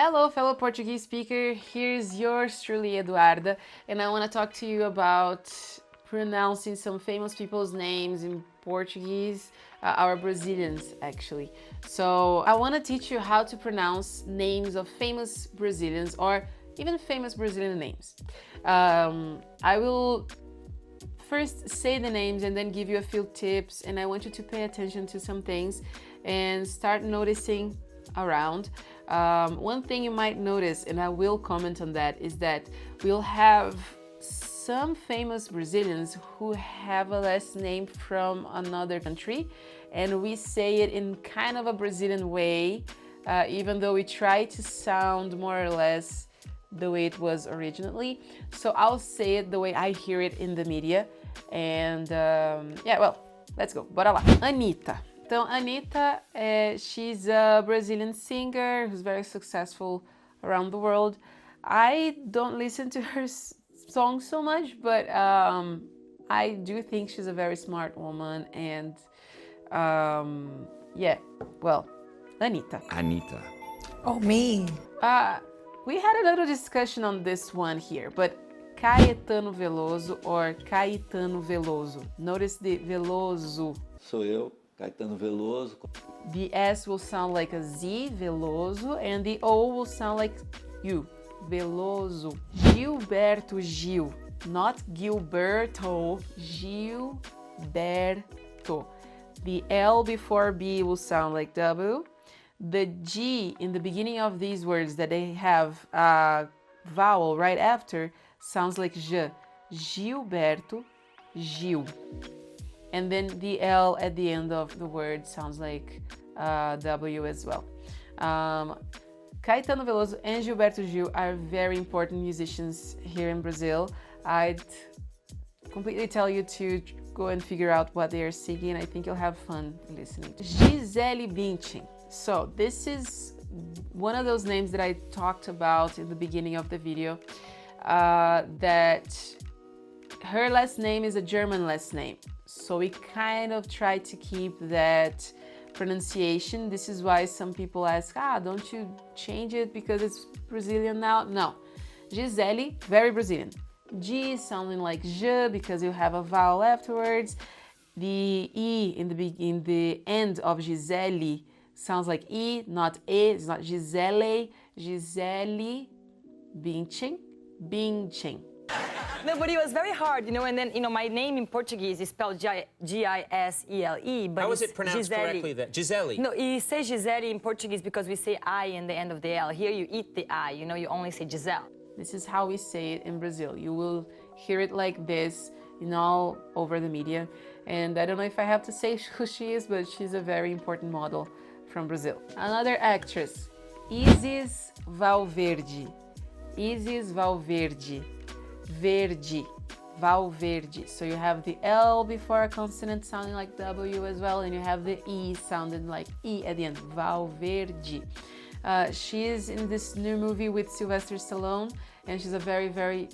Hello, fellow Portuguese speaker. Here's yours truly, Eduarda, and I want to talk to you about pronouncing some famous people's names in Portuguese, our Brazilians actually. So I want to teach you how to pronounce names of famous Brazilians or even famous Brazilian names. I will first say the names and then give you a few tips, and I want you to pay attention to some things and start noticing around. One thing you might notice, and I will comment on that, is that we'll have some famous Brazilians who have a last name from another country, and we say it in kind of a Brazilian way, even though we try to sound more or less the way it was originally. So I'll say it the way I hear it in the media. And yeah, well, let's go. Bora lá. Anitta. Então, Anitta, she's a Brazilian singer who's very successful around the world. I don't listen to her songs so much, but I do think she's a very smart woman. And yeah, well, Anitta. Anitta. Oh, me. We had a little discussion on this one here, but Caetano Veloso or Caetano Veloso. Notice the Veloso. Sou eu, Caetano Veloso. The S will sound like a Z, Veloso, and the O will sound like U, Veloso. Gilberto Gil, not Gilberto, Gilberto. The L before B will sound like W. The G in the beginning of these words that they have a vowel right after sounds like J. Gilberto, Gil. And then the L at the end of the word sounds like W as well. Caetano Veloso and Gilberto Gil are very important musicians here in Brazil. I'd completely tell you to go and figure out what they are singing. I think you'll have fun listening. Gisele Bündchen. So this is one of those names that I talked about in the beginning of the video, that her last name is a German last name. So we kind of try to keep that pronunciation. This is why some people ask, don't you change it because it's Brazilian now? No. Gisele, very Brazilian. G is sounding like J because you have a vowel afterwards. The E in the end of Gisele sounds like E, not E. It's not Gisele. Gisele Bündchen. Bündchen. No, but it was very hard, and then, my name in Portuguese is spelled Gisele, but How is it pronounced Gisele. correctly then? Gisele. No, you say Gisele in Portuguese because we say I in the end of the L. Here you eat the I, you only say Giselle. This is how we say it in Brazil. You will hear it like this, all over the media. And I don't know if I have to say who she is, but she's a very important model from Brazil. Another actress, Isis Valverde. Isis Valverde. Verde. Valverde. So you have the L before a consonant sounding like W as well, and you have the E sounding like E at the end. Valverde. She is in this new movie with Sylvester Stallone, and she's a very, very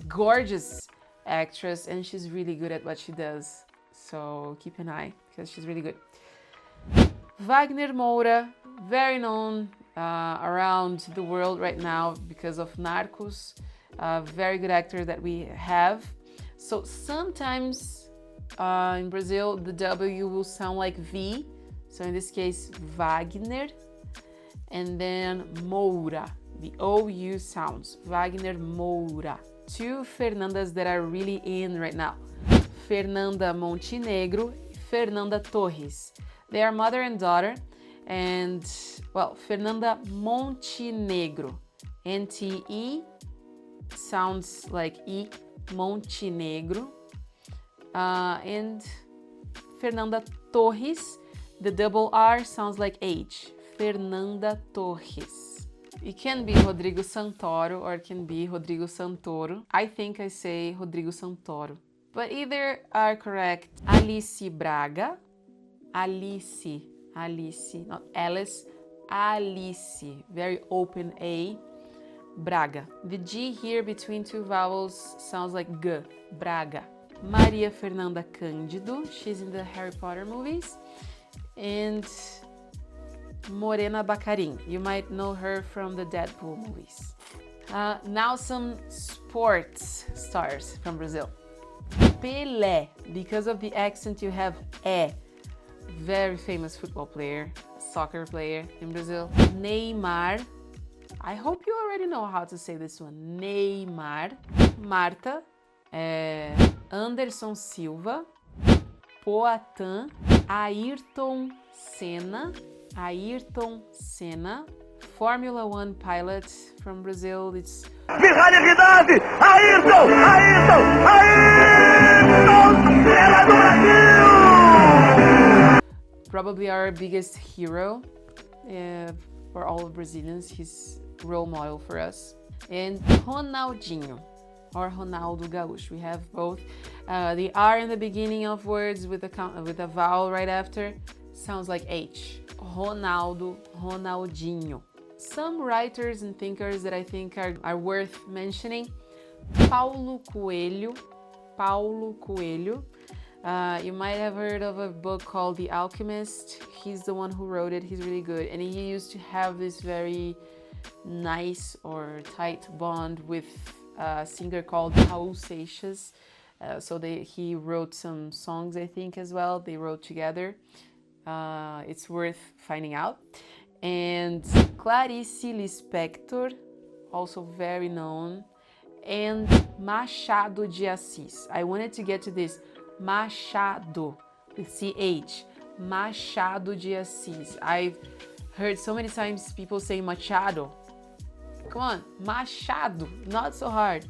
gorgeous actress, and she's really good at what she does. So keep an eye because she's really good. Wagner Moura, very known around the world right now because of Narcos. A very good actor that we have. So sometimes in Brazil, the W will sound like V. So in this case, Wagner. And then Moura, the OU sounds. Wagner Moura. Two Fernandas that are really in right now. Fernanda Montenegro, Fernanda Torres. They are mother and daughter. And, well, Fernanda Montenegro. NTE sounds like E, Montenegro. And Fernanda Torres, the double R sounds like H. Fernanda Torres. It can be Rodrigo Santoro or it can be Rodrigo Santoro. I think I say Rodrigo Santoro. But either are correct. Alice Braga. Alice, not Alice. Alice, very open A. Braga. The G here between two vowels sounds like G. Braga. Maria Fernanda Cândido. She's in the Harry Potter movies. And Morena Baccarin. You might know her from the Deadpool movies. Now some sports stars from Brazil. Pelé, because of the accent you have é. Very famous football player, soccer player in Brazil. Neymar. I hope you already know how to say this one. Neymar. Marta. Anderson Silva. Poatan. Ayrton Senna. Ayrton Senna. Formula One pilot from Brazil. It's Realidade! Ayrton! Ayrton! Ayrton! Senna do Brasil! probably our biggest hero for all of Brazilians. He's role model for us. And Ronaldinho, or Ronaldo Gaúcho. We have both. The R in the beginning of words with a vowel right after sounds like H. Ronaldo, Ronaldinho. Some writers and thinkers that I think are worth mentioning. Paulo Coelho. Paulo Coelho. You might have heard of a book called The Alchemist. He's the one who wrote it. He's really good. And he used to have this very nice or tight bond with a singer called Raul Seixas. He wrote some songs, I think, as well. They wrote together. It's worth finding out. And Clarice Lispector, also very known. And Machado de Assis. I wanted to get to this. Machado, with CH. Machado de Assis. I've heard so many times people say Machado. Come on, Machado, not so hard.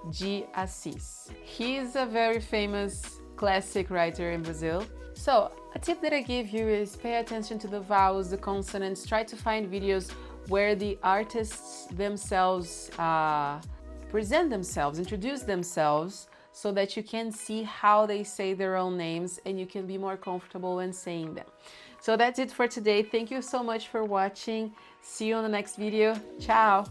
De Assis. He's a very famous classic writer in Brazil. So, a tip that I give you is pay attention to the vowels, the consonants. Try to find videos where the artists themselves present themselves, introduce themselves, so that you can see how they say their own names and you can be more comfortable when saying them. So that's it for today. Thank you so much for watching. See you on the next video. Ciao!